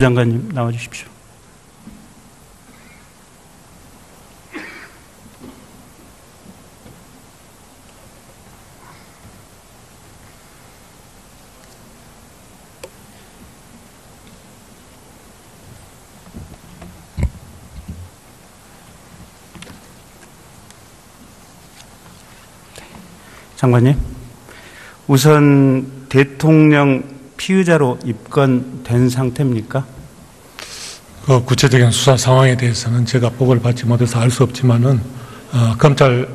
장관님 나와 주십시오. 장관님, 우선 대통령 피의자로 입건된 상태입니까? 구체적인 수사 상황에 대해서는 제가 보고를 받지 못해서 알 수 없지만은 검찰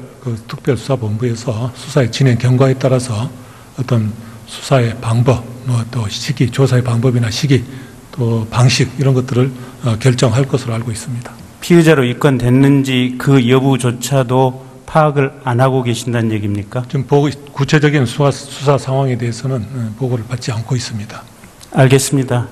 특별수사본부에서 수사의 진행 경과에 따라서 어떤 수사의 방법, 또 시기, 조사의 방법이나 시기, 또 방식 이런 것들을 결정할 것으로 알고 있습니다. 피의자로 입건됐는지 그 여부조차도 파악을 안 하고 계신다는 얘기입니까? 지금 구체적인 수사 상황에 대해서는 보고를 받지 않고 있습니다. 알겠습니다.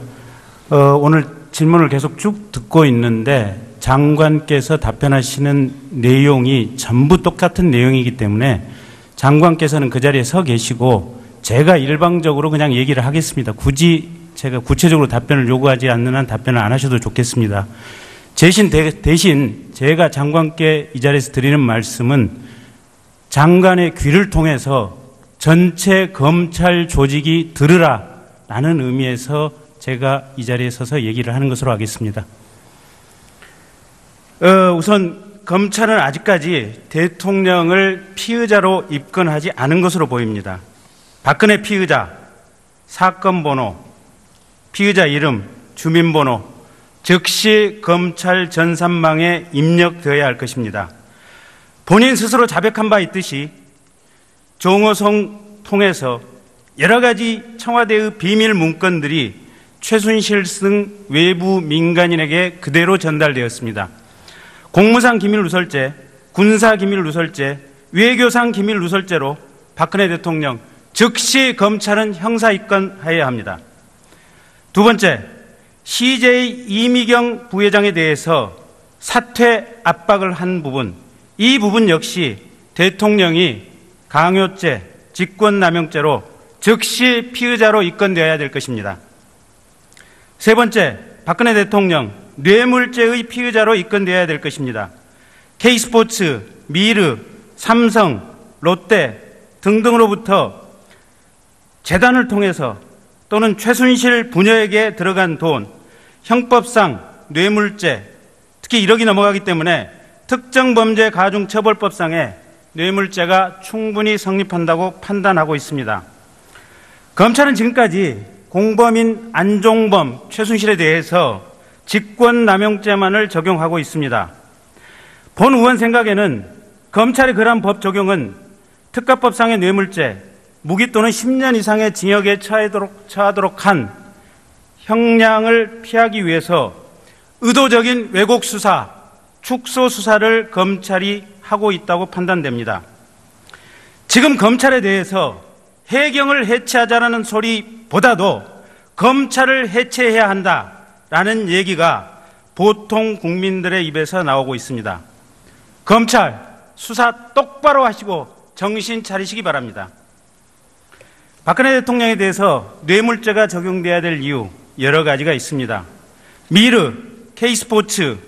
오늘 질문을 계속 쭉 듣고 있는데 장관께서 답변하시는 내용이 전부 똑같은 내용이기 때문에 장관께서는 그 자리에 서 계시고 제가 일방적으로 그냥 얘기를 하겠습니다. 굳이 제가 구체적으로 답변을 요구하지 않는 한 답변을 안 하셔도 좋겠습니다. 대신 제가 장관께 이 자리에서 드리는 말씀은 장관의 귀를 통해서 전체 검찰 조직이 들으라 라는 의미에서 제가 이 자리에 서서 얘기를 하는 것으로 하겠습니다. 우선 검찰은 아직까지 대통령을 피의자로 입건하지 않은 것으로 보입니다. 박근혜 피의자, 사건 번호, 피의자 이름, 주민번호 즉시 검찰 전산망에 입력되어야 할 것입니다. 본인 스스로 자백한 바 있듯이 종호성 통해서 여러 가지 청와대의 비밀 문건들이 최순실 등 외부 민간인에게 그대로 전달되었습니다. 공무상 기밀 누설죄, 군사 기밀 누설죄, 외교상 기밀 누설죄로 박근혜 대통령 즉시 검찰은 형사 입건해야 합니다. 두 번째, CJ 이미경 부회장에 대해서 사퇴 압박을 한 부분, 이 부분 역시 대통령이 강요죄, 직권남용죄로 즉시 피의자로 입건되어야 될 것입니다. 세 번째, 박근혜 대통령 뇌물죄의 피의자로 입건되어야 될 것입니다. K스포츠, 미르, 삼성, 롯데 등등으로부터 재단을 통해서 또는 최순실 부녀에게 들어간 돈, 형법상 뇌물죄, 특히 1억이 넘어가기 때문에 특정범죄 가중처벌법상에 뇌물죄가 충분히 성립한다고 판단하고 있습니다. 검찰은 지금까지 공범인 안종범, 최순실에 대해서 직권남용죄만을 적용하고 있습니다. 본 의원 생각에는 검찰의 그러한 법 적용은 특가법상의 뇌물죄, 무기 또는 10년 이상의 징역에 처하도록 한 형량을 피하기 위해서 의도적인 왜곡 수사, 축소 수사를 검찰이 하고 있다고 판단됩니다. 지금 검찰에 대해서 해경을 해체하자라는 소리보다도 검찰을 해체해야 한다라는 얘기가 보통 국민들의 입에서 나오고 있습니다. 검찰 수사 똑바로 하시고 정신 차리시기 바랍니다. 박근혜 대통령에 대해서 뇌물죄가 적용돼야 될 이유 여러 가지가 있습니다. 미르, K스포츠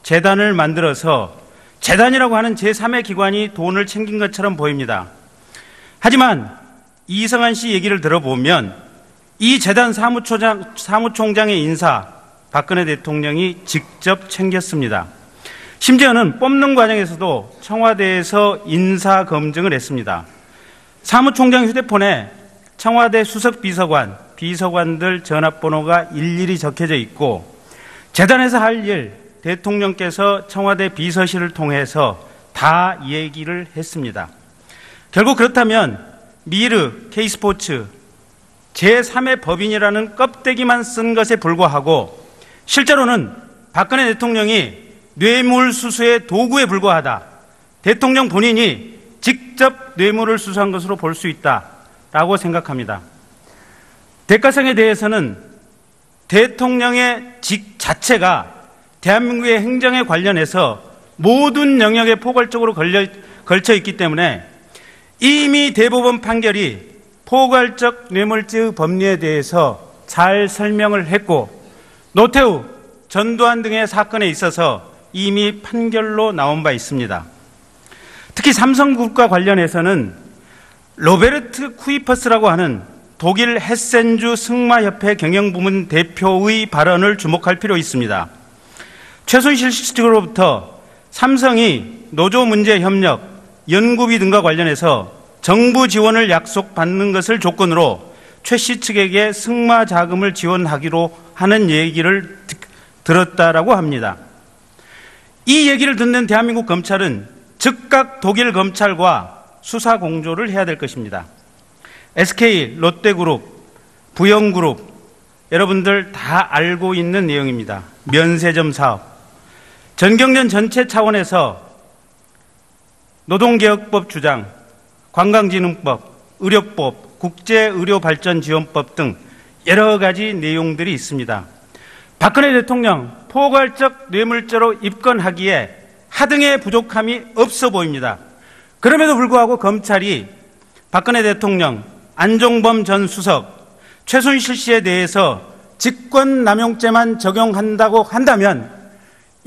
재단을 만들어서 재단이라고 하는 제3의 기관이 돈을 챙긴 것처럼 보입니다. 하지만 이성한 씨 얘기를 들어보면 이 재단 사무총장의 인사 박근혜 대통령이 직접 챙겼습니다. 심지어는 뽑는 과정에서도 청와대에서 인사 검증을 했습니다. 사무총장 휴대폰에 청와대 수석비서관, 비서관들 전화번호가 일일이 적혀져 있고 재단에서 할 일 대통령께서 청와대 비서실을 통해서 다 얘기를 했습니다. 결국 그렇다면 미르, K스포츠 제3의 법인이라는 껍데기만 쓴 것에 불과하고 실제로는 박근혜 대통령이 뇌물수수의 도구에 불과하다. 대통령 본인이 직접 뇌물을 수수한 것으로 볼 수 있다라고 생각합니다. 대가성에 대해서는 대통령의 직 자체가 대한민국의 행정에 관련해서 모든 영역에 포괄적으로 걸쳐 있기 때문에 이미 대법원 판결이 포괄적 뇌물죄의 법리에 대해서 잘 설명을 했고 노태우, 전두환 등의 사건에 있어서 이미 판결로 나온 바 있습니다. 특히 삼성그룹과 관련해서는 로베르트 쿠이퍼스라고 하는 독일 헤센주 승마협회 경영부문 대표의 발언을 주목할 필요 있습니다. 최순실 씨 측으로부터 삼성이 노조 문제 협력, 연구비 등과 관련해서 정부 지원을 약속받는 것을 조건으로 최 씨 측에게 승마 자금을 지원하기로 하는 얘기를 들었다라고 합니다. 이 얘기를 듣는 대한민국 검찰은 즉각 독일 검찰과 수사 공조를 해야 될 것입니다. SK, 롯데그룹, 부영그룹, 여러분들 다 알고 있는 내용입니다. 면세점 사업. 전경련 전체 차원에서 노동개혁법 주장, 관광진흥법, 의료법, 국제의료발전지원법 등 여러 가지 내용들이 있습니다. 박근혜 대통령 포괄적 뇌물죄로 입건하기에 하등의 부족함이 없어 보입니다. 그럼에도 불구하고 검찰이 박근혜 대통령, 안종범 전 수석, 최순실 씨에 대해서 직권남용죄만 적용한다고 한다면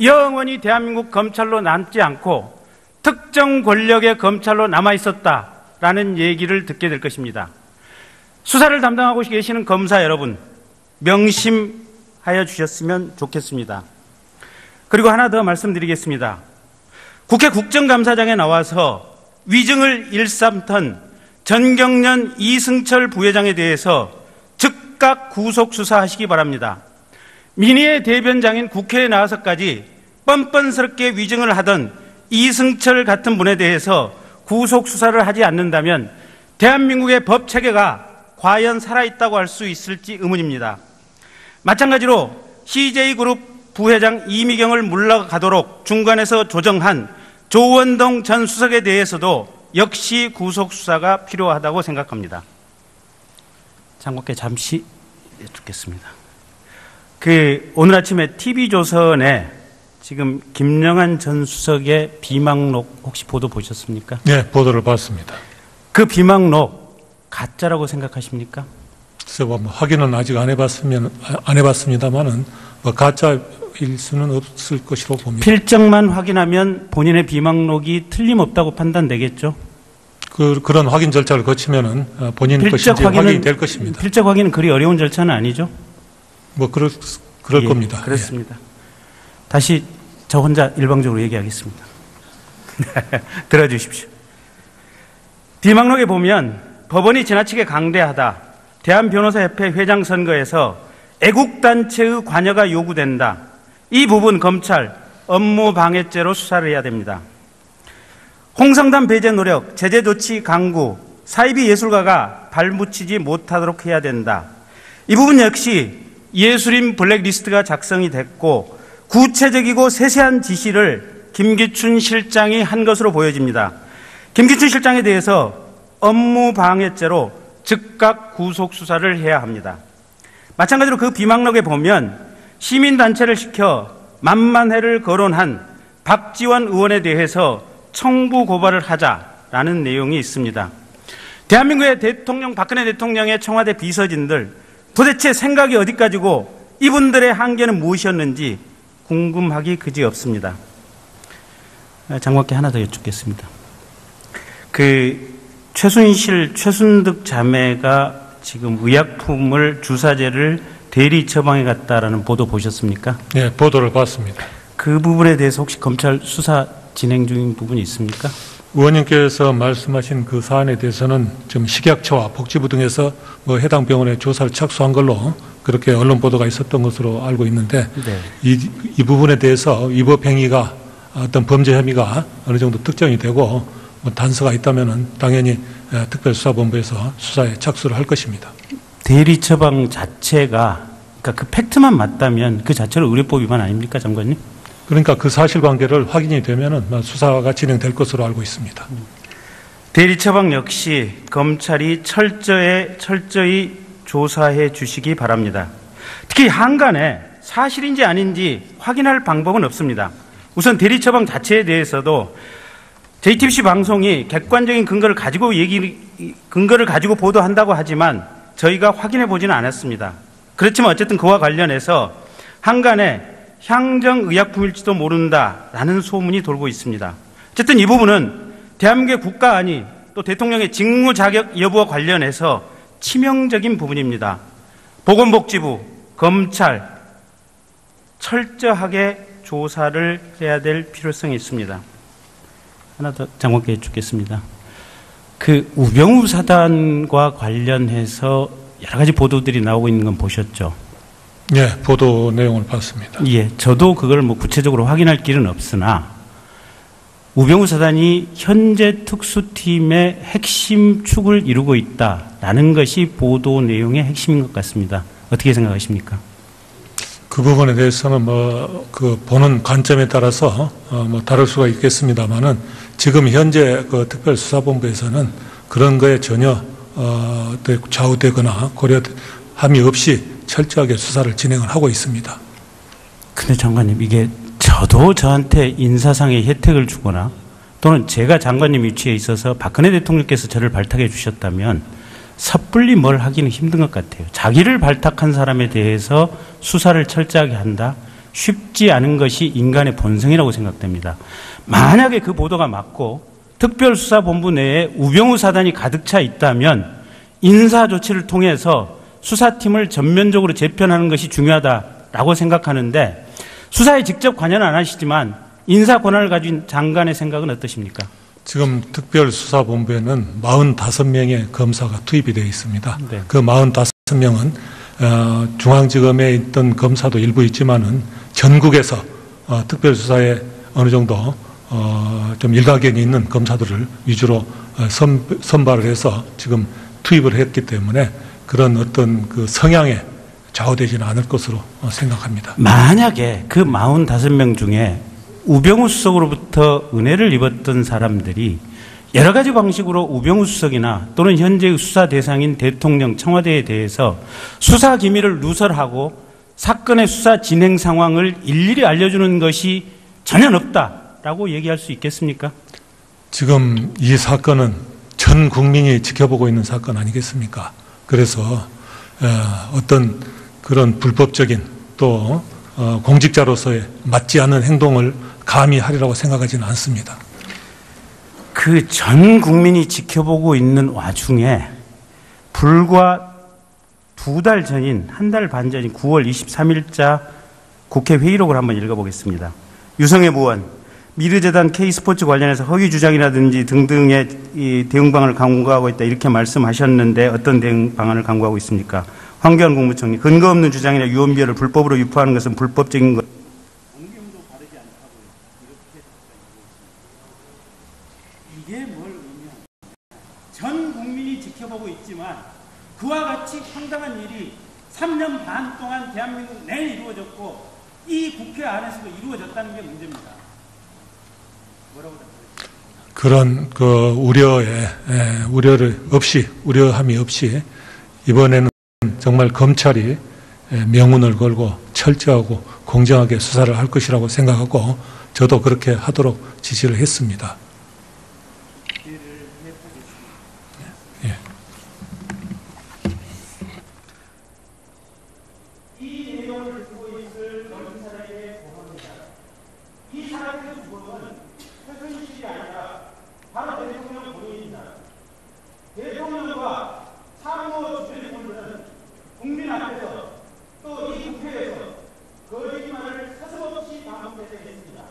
영원히 대한민국 검찰로 남지 않고 특정 권력의 검찰로 남아있었다라는 얘기를 듣게 될 것입니다. 수사를 담당하고 계시는 검사 여러분, 명심하여 주셨으면 좋겠습니다. 그리고 하나 더 말씀드리겠습니다. 국회 국정감사장에 나와서 위증을 일삼던 전경련 이승철 부회장에 대해서 즉각 구속 수사하시기 바랍니다. 민의의 대변장인 국회에 나와서까지 뻔뻔스럽게 위증을 하던 이승철 같은 분에 대해서 구속 수사를 하지 않는다면 대한민국의 법 체계가 과연 살아있다고 할 수 있을지 의문입니다. 마찬가지로 CJ그룹 부회장 이미경을 물러가도록 중간에서 조정한 조원동 전 수석에 대해서도 역시 구속 수사가 필요하다고 생각합니다. 장관께 잠시 여쭙겠습니다. 오늘 아침에 TV조선에 지금 김영한 전 수석의 비망록 혹시 보도 보셨습니까? 네, 보도를 봤습니다. 그 비망록 가짜라고 생각하십니까? 글쎄, 확인은 아직 안 해봤습니다만은 가짜일 수는 없을 것이라고 봅니다. 필적만 확인하면 본인의 비망록이 틀림없다고 판단되겠죠? 그런 확인 절차를 거치면은 본인 것인지 확인이 될 것입니다. 필적 확인은 그리 어려운 절차는 아니죠? 그럴 겁니다. 그렇습니다. 예. 다시 저 혼자 일방적으로 얘기하겠습니다. 들어주십시오. 비망록에 보면 법원이 지나치게 강대하다, 대한변호사협회 회장 선거에서 애국단체의 관여가 요구된다. 이 부분 검찰 업무방해죄로 수사를 해야 됩니다. 홍성담 배제 노력, 제재 조치 강구, 사이비 예술가가 발붙이지 못하도록 해야 된다. 이 부분 역시 예술인 블랙리스트가 작성이 됐고 구체적이고 세세한 지시를 김기춘 실장이 한 것으로 보여집니다. 김기춘 실장에 대해서 업무방해죄로 즉각 구속 수사를 해야 합니다. 마찬가지로 그 비망록에 보면 시민단체를 시켜 만만회를 거론한 박지원 의원에 대해서 청부 고발을 하자라는 내용이 있습니다. 대한민국의 대통령, 박근혜 대통령의 청와대 비서진들 도대체 생각이 어디까지고 이분들의 한계는 무엇이었는지 궁금하기 그지없습니다. 장관께 하나 더 여쭙겠습니다. 최순실, 최순득 자매가 지금 의약품을 주사제를 대리 처방해 갔다라는 보도 보셨습니까? 네, 보도를 봤습니다. 그 부분에 대해서 혹시 검찰 수사 진행 중인 부분이 있습니까? 의원님께서 말씀하신 그 사안에 대해서는 지금 식약처와 복지부 등에서 해당 병원에 조사를 착수한 걸로 그렇게 언론 보도가 있었던 것으로 알고 있는데 네. 이 부분에 대해서 위법 행위가 어떤 범죄 혐의가 어느 정도 특정이 되고 단서가 있다면은 당연히 특별수사본부에서 수사에 착수를 할 것입니다. 대리 처방 자체가 그러니까 그 팩트만 맞다면 그 자체로 의료법 위반 아닙니까, 장관님? 그러니까 그 사실관계를 확인이 되면은 수사가 진행될 것으로 알고 있습니다. 대리 처방 역시 검찰이 철저히 조사해 주시기 바랍니다. 특히 한간에 사실인지 아닌지 확인할 방법은 없습니다. 우선 대리 처방 자체에 대해서도 JTBC 방송이 객관적인 근거를 가지고 보도한다고 하지만 저희가 확인해 보지는 않았습니다. 그렇지만 어쨌든 그와 관련해서 한간에 향정의약품일지도 모른다라는 소문이 돌고 있습니다. 어쨌든 이 부분은 대한민국의 국가안위 또 대통령의 직무 자격 여부와 관련해서 치명적인 부분입니다. 보건복지부, 검찰 철저하게 조사를 해야 될 필요성이 있습니다. 하나 더 장관께 여쭙겠습니다. 그 우병우 사단과 관련해서 여러 가지 보도들이 나오고 있는 건 보셨죠? 예, 보도 내용을 봤습니다. 예, 저도 그걸 뭐 구체적으로 확인할 길은 없으나 우병우 사단이 현재 특수팀의 핵심 축을 이루고 있다라는 것이 보도 내용의 핵심인 것 같습니다. 어떻게 생각하십니까? 그 부분에 대해서는 그 보는 관점에 따라서 다를 수가 있겠습니다만은 지금 현재 그 특별수사본부에서는 그런 거에 전혀 좌우되거나 고려함이 없이 철저하게 수사를 진행을 하고 있습니다. 근데 장관님, 이게 저도 저한테 인사상의 혜택을 주거나 또는 제가 장관님 위치에 있어서 박근혜 대통령께서 저를 발탁해 주셨다면 섣불리 뭘 하기는 힘든 것 같아요. 자기를 발탁한 사람에 대해서 수사를 철저하게 한다? 쉽지 않은 것이 인간의 본성이라고 생각됩니다. 만약에 그 보도가 맞고 특별수사본부 내에 우병우 사단이 가득 차 있다면 인사조치를 통해서 수사팀을 전면적으로 재편하는 것이 중요하다라고 생각하는데 수사에 직접 관여는 안 하시지만 인사 권한을 가진 장관의 생각은 어떠십니까? 지금 특별수사본부에는 45명의 검사가 투입이 되어 있습니다. 네. 그 45명은 중앙지검에 있던 검사도 일부 있지만은 전국에서 특별수사에 어느 정도 좀 일가견이 있는 검사들을 위주로 선발을 해서 지금 투입을 했기 때문에 그런 어떤 그 성향에 좌우되지는 않을 것으로 생각합니다. 만약에 그 45명 중에 우병우 수석으로부터 은혜를 입었던 사람들이 여러 가지 방식으로 우병우 수석이나 또는 현재의 수사 대상인 대통령, 청와대에 대해서 수사 기밀을 누설하고 사건의 수사 진행 상황을 일일이 알려주는 것이 전혀 없다라고 얘기할 수 있겠습니까? 지금 이 사건은 전 국민이 지켜보고 있는 사건 아니겠습니까? 그래서 어떤 그런 불법적인 또 공직자로서의 맞지 않는 행동을 감히 하리라고 생각하지는 않습니다. 그 전 국민이 지켜보고 있는 와중에 불과 2달 전인, 1달 반 전인 9월 23일자 국회 회의록을 한번 읽어보겠습니다. 유성애 의원, 미르재단 K스포츠 관련해서 허위 주장이라든지 등등의 이 대응 방안을 강구하고 있다 이렇게 말씀하셨는데 어떤 대응 방안을 강구하고 있습니까? 황교안 국무총리, 근거 없는 주장이나 유언비어를 불법으로 유포하는 것은 불법적인 것. 정경도 바르지 않다고요. 이게 뭘 의미하냐? 전 국민이 지켜보고 있지만 그와 같이 황당한 일이 3년 반 동안 대한민국 내에 이루어졌고 이 국회 안에서도 이루어졌다는 게 문제입니다. 뭐라고 답하겠습니까? 그런 그 우려함이 없이 이번에는 정말 검찰이 명운을 걸고 철저하고 공정하게 수사를 할 것이라고 생각하고 저도 그렇게 하도록 지시를 했습니다. 예. 이 내용을 듣고 있을 검사에게 고합니다. 이 사람의 주범은 최순실이 아니라 바로 대통령 본인입니다. 대통령과 참모 주재부는 국민 앞에서 또 이 국회에서 거짓말을 서슴없이 반복했습니다.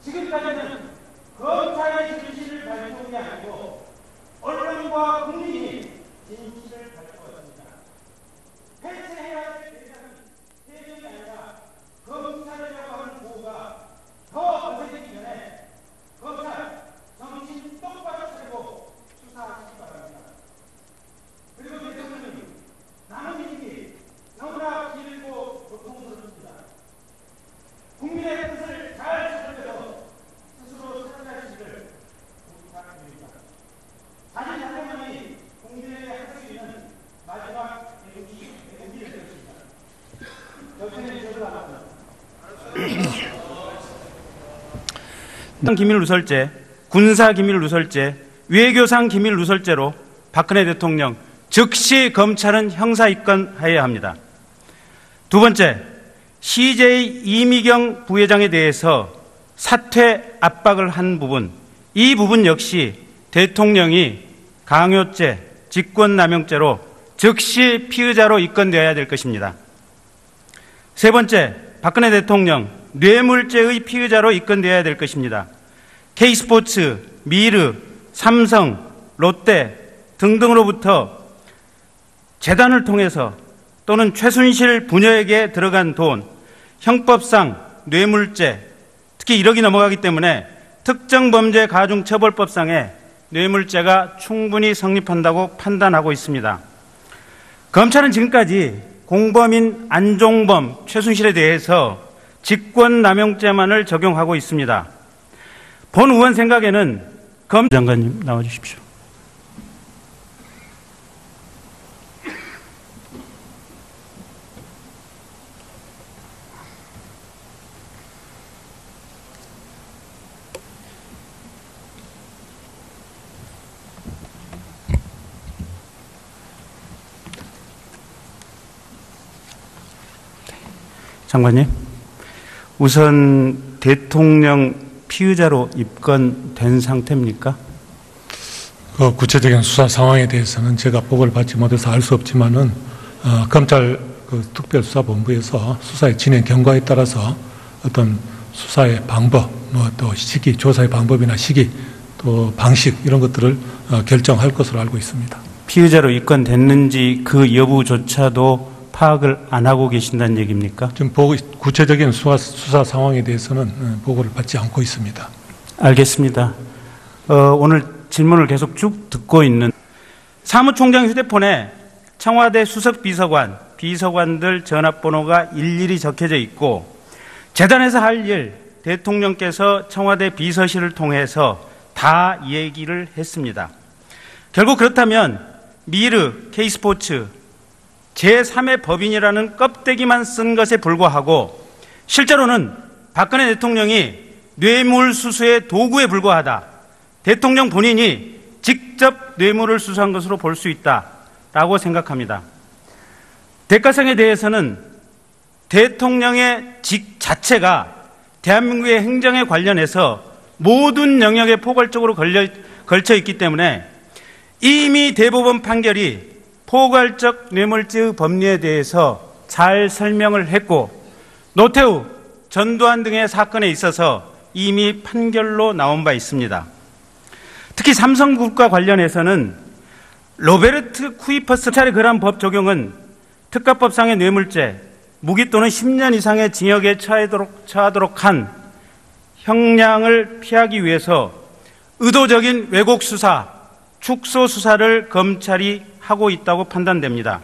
지금까지는 검찰의 진실을 밝혀온 게 아니고 언론과 국민이 진실을 밝혀왔습니다. 해체해야 할 대상은 대정이 아니라 검찰이라고 하는 보호가 더 어색해지기 전에 검찰 정신 똑바로 차리고 수사하시기 바랍니다. 그리고 대통령님, 남은 임기 너무나 길고 고통스럽습니다. 국민의 뜻을 잘 살펴서 스스로 살아가시기를 부탁드립니다. 자신 대통령이 국민에게 할 수 있는 마지막 대우기를 드렸습니다. 여기는 저도 알았습니다. 기밀 누설죄, 군사 기밀 누설죄, 외교상 기밀 누설죄로 박근혜 대통령 즉시 검찰은 형사 입건해야 합니다. 두 번째, CJ 이미경 부회장에 대해서 사퇴 압박을 한 부분, 이 부분 역시 대통령이 강요죄, 직권남용죄로 즉시 피의자로 입건되어야 될 것입니다. 세 번째, 박근혜 대통령 뇌물죄의 피의자로 입건되어야 될 것입니다. K스포츠, 미르, 삼성, 롯데 등등으로부터 재단을 통해서 또는 최순실 부녀에게 들어간 돈, 형법상 뇌물죄, 특히 1억이 넘어가기 때문에 특정범죄 가중처벌법상에 뇌물죄가 충분히 성립한다고 판단하고 있습니다. 검찰은 지금까지 공범인 안종범, 최순실에 대해서 직권남용죄만을 적용하고 있습니다. 본 의원 생각에는 장관님 나와주십시오. 장관님, 우선 대통령 피의자로 입건된 상태입니까? 구체적인 수사 상황에 대해서는 제가 보고를 받지 못해서 알 수 없지만은 검찰 특별수사본부에서 수사의 진행 경과에 따라서 어떤 수사의 방법, 또 시기, 조사의 방법이나 시기, 또 방식 이런 것들을 결정할 것으로 알고 있습니다. 피의자로 입건됐는지 그 여부조차도 파악을 안 하고 계신다는 얘기입니까? 지금 구체적인 수사 상황에 대해서는 보고를 받지 않고 있습니다. 알겠습니다. 오늘 질문을 계속 쭉 듣고 있는 사무총장 휴대폰에 청와대 수석비서관, 비서관들 전화번호가 일일이 적혀져 있고 재단에서 할 일 대통령께서 청와대 비서실을 통해서 다 얘기를 했습니다. 결국 그렇다면 미르, K스포츠, 제3의 법인이라는 껍데기만 쓴 것에 불과하고 실제로는 박근혜 대통령이 뇌물수수의 도구에 불과하다. 대통령 본인이 직접 뇌물을 수수한 것으로 볼 수 있다라고 생각합니다. 대가성에 대해서는 대통령의 직 자체가 대한민국의 행정에 관련해서 모든 영역에 포괄적으로 걸쳐 있기 때문에 이미 대법원 판결이 포괄적 뇌물죄의 법리에 대해서 잘 설명을 했고 노태우, 전두환 등의 사건에 있어서 이미 판결로 나온 바 있습니다. 특히 삼성그룹과 관련해서는 로베르트 쿠이퍼스 차례 그러한 법 적용은 특가법상의 뇌물죄, 무기 또는 10년 이상의 징역에 처하도록 한 형량을 피하기 위해서 의도적인 왜곡 수사, 축소 수사를 검찰이 하고 있다고 판단됩니다.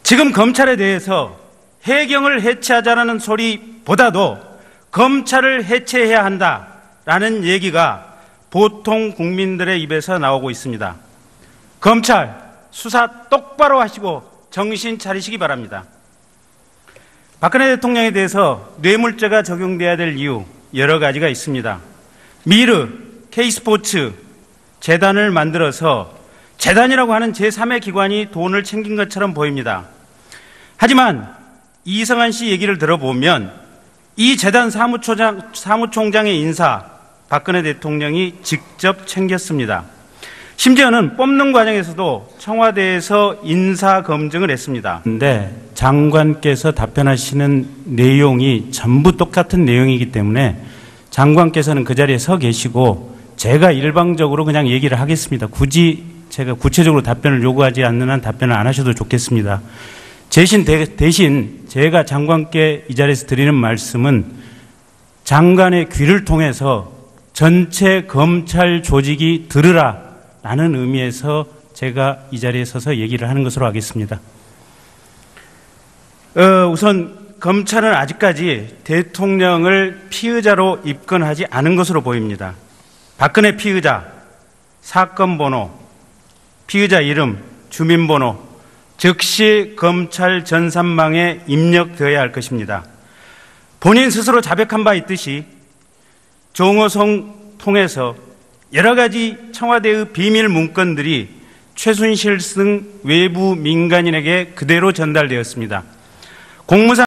지금 검찰에 대해서 해경을 해체하자라는 소리보다도 검찰을 해체해야 한다라는 얘기가 보통 국민들의 입에서 나오고 있습니다. 검찰 수사 똑바로 하시고 정신 차리시기 바랍니다. 박근혜 대통령에 대해서 뇌물죄가 적용돼야 될 이유 여러 가지가 있습니다. 미르, K스포츠 재단을 만들어서 재단이라고 하는 제3의 기관이 돈을 챙긴 것처럼 보입니다. 하지만 이성한 씨 얘기를 들어보면 이 재단 사무총장의 인사 박근혜 대통령이 직접 챙겼습니다. 심지어는 뽑는 과정에서도 청와대에서 인사 검증을 했습니다. 그런데 장관께서 답변하시는 내용이 전부 똑같은 내용이기 때문에 장관께서는 그 자리에 서 계시고 제가 일방적으로 그냥 얘기를 하겠습니다. 굳이 제가 구체적으로 답변을 요구하지 않는 한 답변을 안 하셔도 좋겠습니다. 대신 제가 장관께 이 자리에서 드리는 말씀은 장관의 귀를 통해서 전체 검찰 조직이 들으라 라는 의미에서 제가 이 자리에 서서 얘기를 하는 것으로 하겠습니다. 우선 검찰은 아직까지 대통령을 피의자로 입건하지 않은 것으로 보입니다. 박근혜 피의자, 사건 번호, 피의자 이름, 주민번호 즉시 검찰 전산망에 입력되어야 할 것입니다. 본인 스스로 자백한 바 있듯이 정호성 통해서 여러 가지 청와대의 비밀 문건들이 최순실 등 외부 민간인에게 그대로 전달되었습니다. 공무상